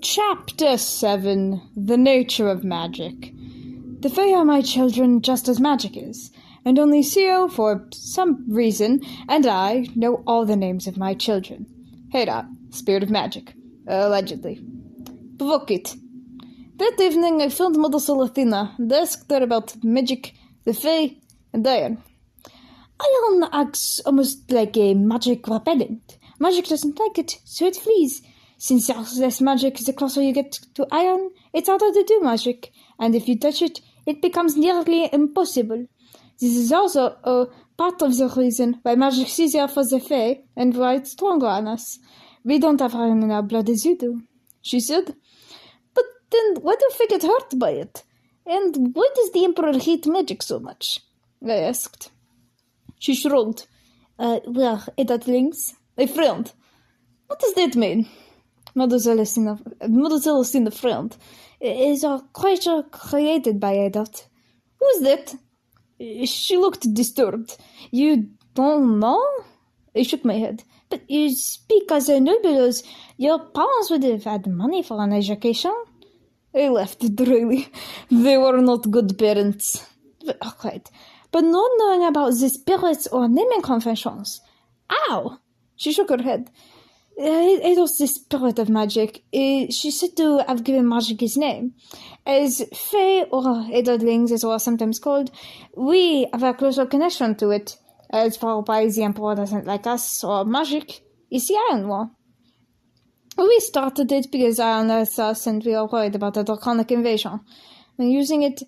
Chapter 7. The Nature of Magic. The Fae are my children just as magic is, and only Syl, for some reason, and I know all the names of my children. Hera, spirit of magic. Allegedly. Pavokit. That evening I filmed models of Athena and asked her about magic, the Fae, and Iron. Iron acts almost like a magic repellent. Magic doesn't like it, so it flees. Since there's less magic the closer you get to Iron, it's harder to do magic, and if you touch it, it becomes nearly impossible. This is also a part of the reason why magic is easier for the Fae, and why it's stronger on us. We don't have iron in our blood as you do, she said. But then why do Fae get hurt by it? And why does the Emperor hate magic so much? I asked. She shrugged. We're adultlings. A friend. What does that mean? Mother Celestina friend is a creature created by adult. Who's that? She looked disturbed. You don't know? I shook my head. But you speak as a nobles. Your parents would have had money for an education. I laughed dryly. They were not good parents. Right. But not knowing about the spirits or naming conventions. Ow! She shook her head. It was the spirit of magic. She said to have given magic his name. As Fae, or adultlings as we're sometimes called, we have a closer connection to it. As far as the Emperor doesn't like us or magic, is the Iron War. We started it because Iron earthed us and we were worried about a draconic invasion. And using it...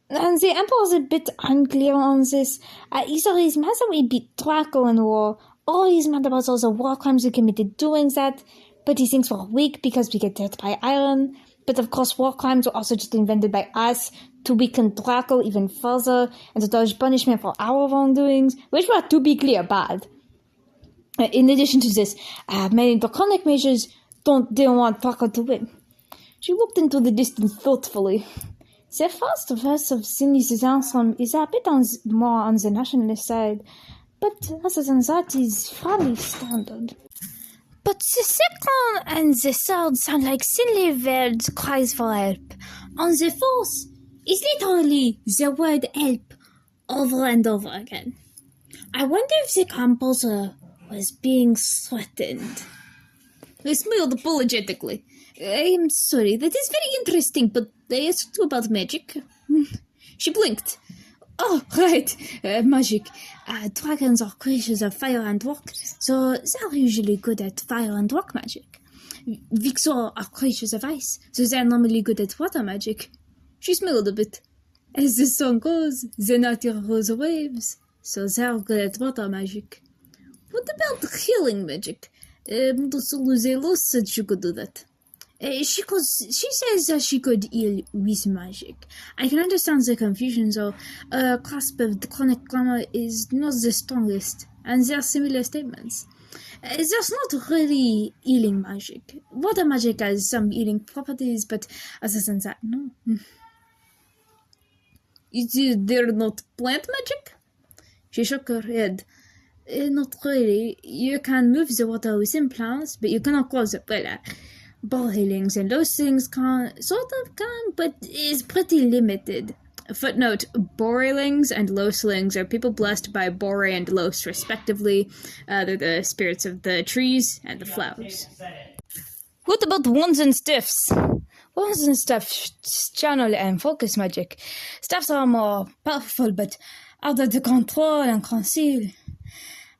And the Emperor's a bit unclear on this. Either he's mad that we beat Draco in war, or he's mad about all the war crimes we committed doing that, but he thinks we're weak because we get hurt by iron. But of course war crimes were also just invented by us to weaken Draco even further and to dodge punishment for our wrongdoings, which were, to be clear, bad. In addition to this, many draconic mages didn't want Draco to win. She looked into the distance thoughtfully. The first verse of Cinnis' anthem is a bit more on the nationalist side, but other than that is fairly standard. But the second and the third sound like silly words cries for help. On the fourth is literally the word help over and over again. I wonder if the composer was being threatened. I smiled apologetically. I'm sorry, that is very interesting, but I asked you about magic. She blinked. Oh, right, magic. Dragons are creatures of fire and rock, so they're usually good at fire and rock magic. Vix are creatures of ice, so they're normally good at water magic. She smiled a bit. As the song goes, the nature rose waves, so they're good at water magic. What about healing magic? Lepusian-Sylish said she could do that. She says that she could heal with magic. I can understand the confusion though. A grasp of the chronic grammar is not the strongest, and there are similar statements. There's not really healing magic. Water magic has some healing properties, but other than that, no. Is there not plant magic? She shook her head. Not really. You can move the water within plants, but you cannot cause it. Well, ball healings and those things can, but is pretty limited. Footnote, Borelings and Loslings are people blessed by Bore and Los, respectively. They're the spirits of the trees and the flowers. What about wands and staffs? Wands and staffs channel and focus magic. Staffs are more powerful, but harder to control and conceal.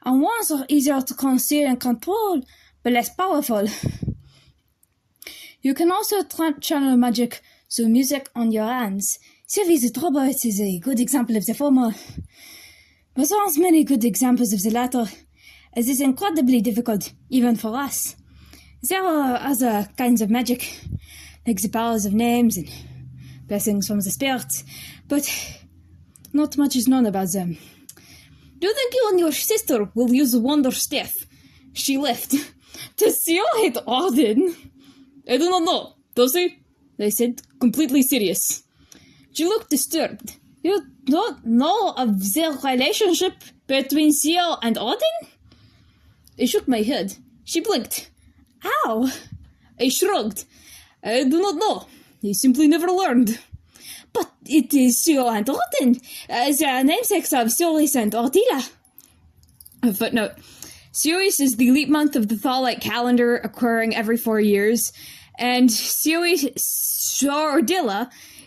And wands are easier to conceal and control, but less powerful. You can also channel magic through music on your hands. Sylvie's Robot is a good example of the former, but there aren't many good examples of the latter, as it's incredibly difficult, even for us. There are other kinds of magic, like the powers of names and blessings from the spirits, but not much is known about them. Do you think you and your sister will use the Wonder Staff? She left. Does Syl hate Arden? I do not know, does he? I said, completely serious. She looked disturbed. You don't know of the relationship between Syl and Odin? I shook my head. She blinked. Ow! I shrugged. I do not know. He simply never learned. But it is Syl and Odin, the namesakes of Sylis and Attila. Footnote. Sylis is the leap month of the Thalite calendar, occurring every 4 years, and Sylis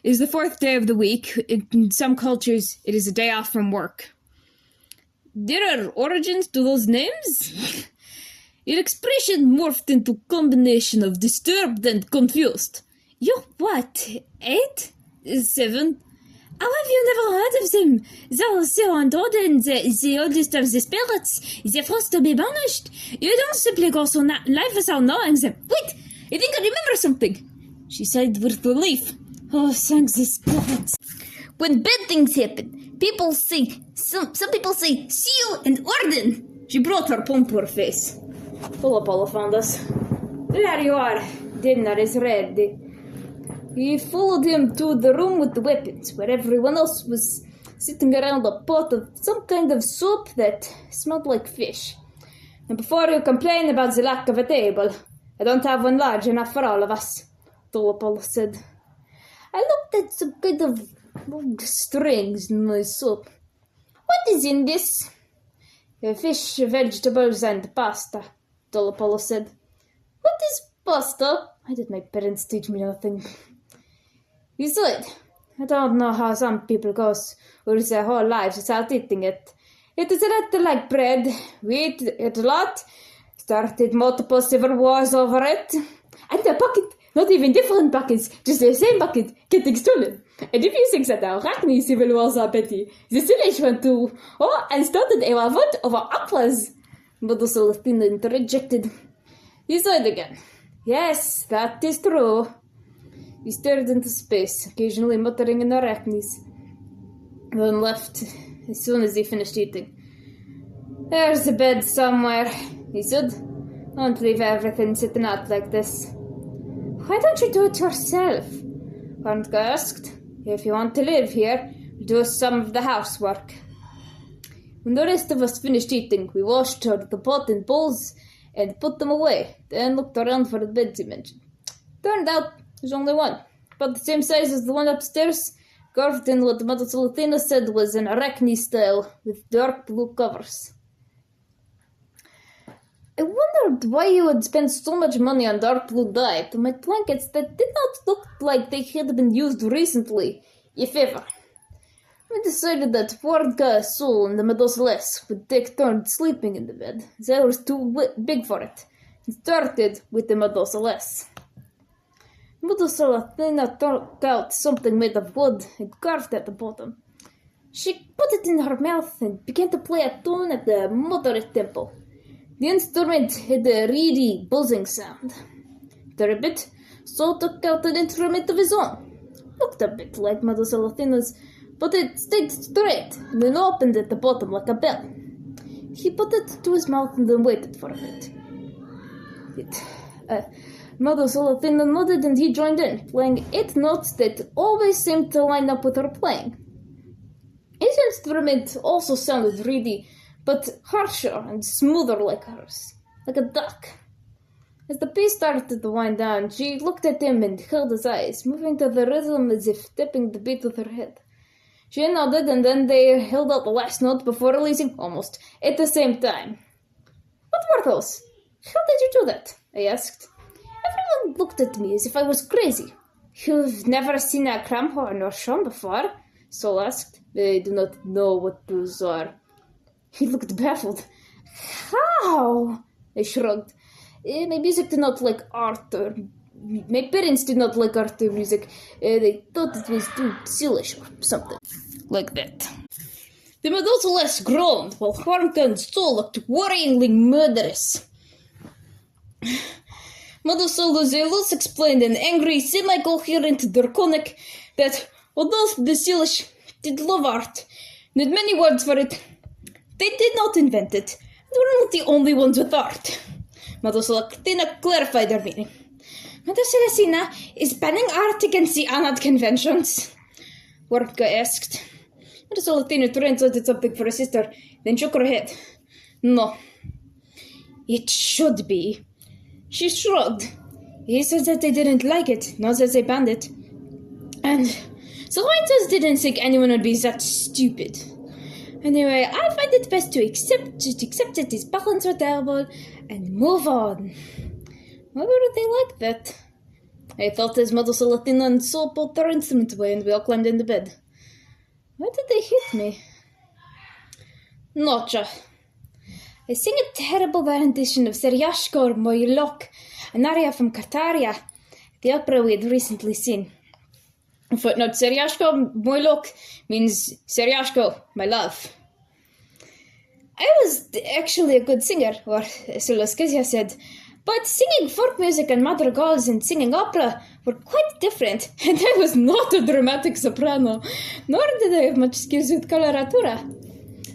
is the 4th day of the week. In some cultures, it is a day off from work. There are origins to those names? Your expression morphed into combination of disturbed and confused. You're what, 8? 7? How have you never heard of them? Syl and Odin, the oldest of the spirits, the first to be banished. You don't simply go so life without knowing them. Wait, I think I remember something. She sighed with relief. Oh, thank the spirits. When bad things happen, people say, some people say, Syl and Odin. She brought her palm to her face. Apollo found us. There you are. Dinner is ready. We followed him to the room with the weapons, where everyone else was sitting around a pot of some kind of soup that smelled like fish. And before you complain about the lack of a table, I don't have one large enough for all of us, Apollo said. I looked at some kind of strings in my soup. What is in this? Fish, vegetables, and pasta, Apollo said. What is pasta? Why did my parents teach me nothing? He said, I don't know how some people go through their whole lives without eating it. It is a little like bread. We eat it a lot. Started multiple civil wars over it. And the bucket, not even different buckets, just the same bucket, getting stolen. And if you think that the Arachne civil wars are petty, the Sylish went to, and started a revolt over aquas. But also Athena interjected. He said again, yes, that is true. He stared into space, occasionally muttering in Arachnes, then left as soon as he finished eating. There's a bed somewhere, he said. Don't leave everything sitting out like this. Why don't you do it yourself? Hornka asked. If you want to live here, do some of the housework. When the rest of us finished eating, we washed the pot and bowls and put them away, then looked around for the beds he mentioned. Turned out there's only one, about the same size as the one upstairs, carved in what Mother Athena said was an Arachne style, with dark blue covers. I wondered why you would spend so much money on dark blue dye to make blankets that did not look like they had been used recently, if ever. We decided that Vodka, Syl, and the Medusa would take turns sleeping in the bed. They were too big for it, and started with the Medusa. Athena took out something made of wood and carved at the bottom. She put it in her mouth and began to play a tune at a moderate tempo. The instrument had a reedy, buzzing sound. After a bit, Syl took out an instrument of his own. Looked a bit like Medusa Athena's, but it stayed straight and then opened at the bottom like a bell. He put it to his mouth and then waited for a bit. Medusa Athena nodded and he joined in, playing 8 notes that always seemed to line up with her playing. His instrument also sounded reedy, but harsher and smoother like hers, like a duck. As the piece started to wind down, she looked at him and held his eyes, moving to the rhythm as if tapping the beat with her head. She nodded, and then they held out the last note before releasing almost at the same time. What were those? How did you do that? I asked. Everyone looked at me as if I was crazy. You've never seen a cramhorn or shone before? Syl asked. I do not know what those are. He looked baffled. How? I shrugged. My music did not like art, or my parents did not like art or music. They thought it was too Sylish or something like that. The Medusa groaned, while Hornka and Syl looked worryingly murderous. Medusa explained in angry, semi-coherent draconic that although the Sylish did love art, and had many words for it, they did not invent it. They were not the only ones with art. Medusa Athena clarified their meaning. Medusa Athena is banning art against the honored conventions? Hornka asked. Medusa Athena translated something for her sister, then shook her head. No. It should be. She shrugged. He said that they didn't like it, not that they banned it. And the writers didn't think anyone would be that stupid. Anyway, I find it best to accept that these balance were terrible and move on. Why would they like that? I thought his mother saw Athena and Syl pulled their instrument away and we all climbed into bed. Why did they hit me? Nocza. I sing a terrible rendition of Seriashko or Moylok, an aria from Kartaria, the opera we had recently seen. Footnote, Seriashko Moylok means Seriashko, my love. I was actually a good singer, or so Laskezia said, but singing folk music and madrigals and singing opera were quite different, and I was not a dramatic soprano, nor did I have much skills with coloratura.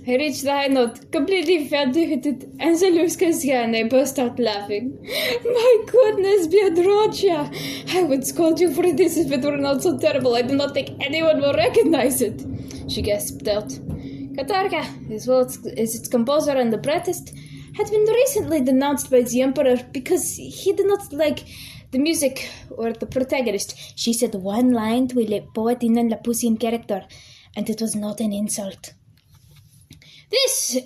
I reached the high note, completely failed to hit it, and Laskezia and I burst out laughing. My goodness, Biedrocia! I would scold you for this if it were not so terrible. I do not think anyone will recognize it, she gasped out. Katarka, as well as its composer and librettist, had been recently denounced by the Emperor because he did not like the music or the protagonist. She said one line to a Powatina and Lepusian character, and it was not an insult. This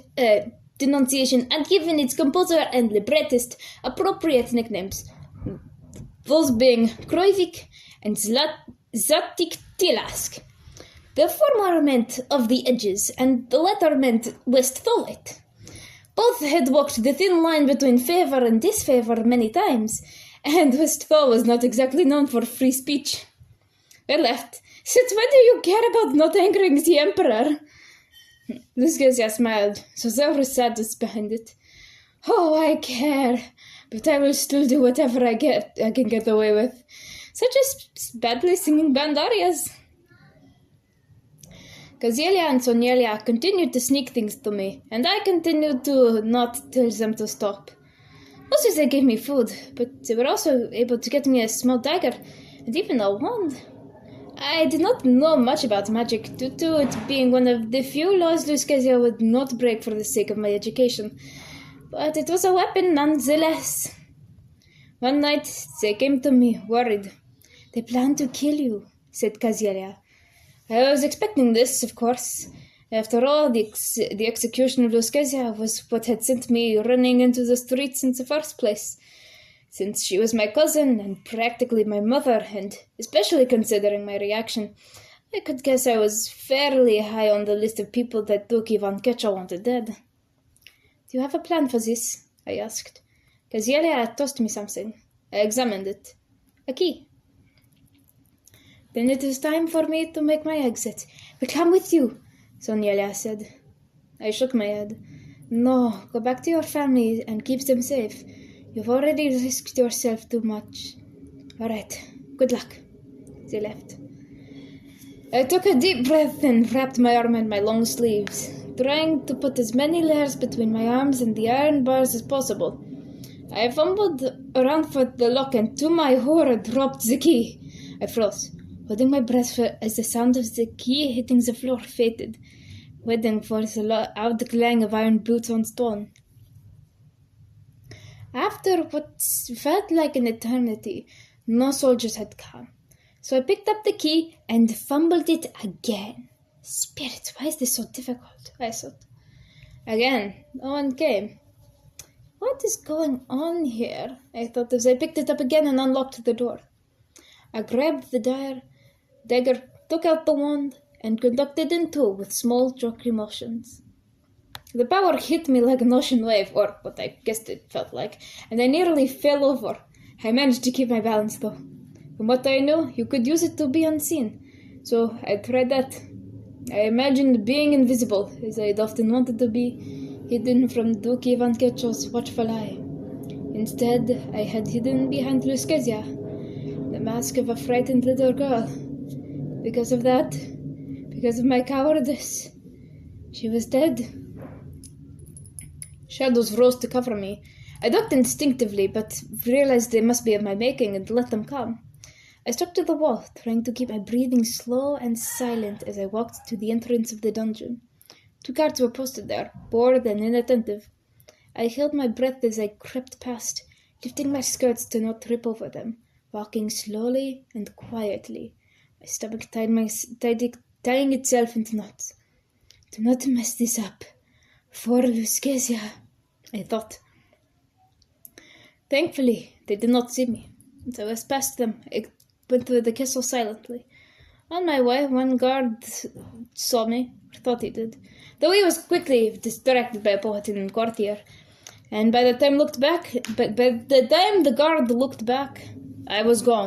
denunciation had given its composer and librettist appropriate nicknames, those being Kroivik and Zatiktilask. The former meant of the edges, and the latter meant Westphalit. Both had walked the thin line between favour and disfavour many times, and Westphal was not exactly known for free speech. I left. Since when do you care about not angering the Emperor? Laskezia smiled, so there was sadness behind it. Oh, I care, but I will still do whatever I can get away with, such as badly singing band arias. Kazelia and Sonyelia continued to sneak things to me, and I continued to not tell them to stop. Also, they gave me food, but they were also able to get me a small dagger, and even a wand. I did not know much about magic, due to it being one of the few laws Laskezia would not break for the sake of my education, but it was a weapon nonetheless. One night, they came to me, worried. They planned to kill you, said Kazelia. I was expecting this, of course. After all, the execution of Laskezia was what had sent me running into the streets in the first place. Since she was my cousin and practically my mother, and especially considering my reaction, I could guess I was fairly high on the list of people that Duke Ivan Ketchel wanted dead. Do you have a plan for this? I asked. Kazelia tossed me something. I examined it. A key. Then it is time for me to make my exit. We'll come with you, Sonyelia said. I shook my head. No, go back to your family and keep them safe. You've already risked yourself too much. All right, good luck. They left. I took a deep breath and wrapped my arm in my long sleeves, trying to put as many layers between my arms and the iron bars as possible. I fumbled around for the lock and to my horror dropped the key. I froze, holding my breath as the sound of the key hitting the floor faded, waiting for the loud clang of iron boots on stone. After what felt like an eternity, no soldiers had come. So I picked up the key and fumbled it again. Spirits, why is this so difficult? I thought. Again, no one came. What is going on here? I thought as I picked it up again and unlocked the door. I grabbed the dagger, took out the wand, and conducted into with small jerky motions. The power hit me like an ocean wave, or what I guessed it felt like, and I nearly fell over. I managed to keep my balance, though. From what I knew, you could use it to be unseen, so I tried that. I imagined being invisible, as I'd often wanted to be, hidden from Duke Ivan Ketchel's watchful eye. Instead, I had hidden behind Laskezia, the mask of a frightened little girl. Because of that, because of my cowardice, she was dead. Shadows rose to cover me. I ducked instinctively, but realized they must be of my making and let them come. I stuck to the wall, trying to keep my breathing slow and silent as I walked to the entrance of the dungeon. 2 guards were posted there, bored and inattentive. I held my breath as I crept past, lifting my skirts to not trip over them, walking slowly and quietly, my stomach tying itself into knots. Do not mess this up. For Luskezia, I thought. Thankfully, they did not see me. As I was past them, I went through the castle silently. On my way, one guard saw me, or thought he did, though he was quickly distracted by a Powhatan courtier. And by the time the guard looked back, I was gone.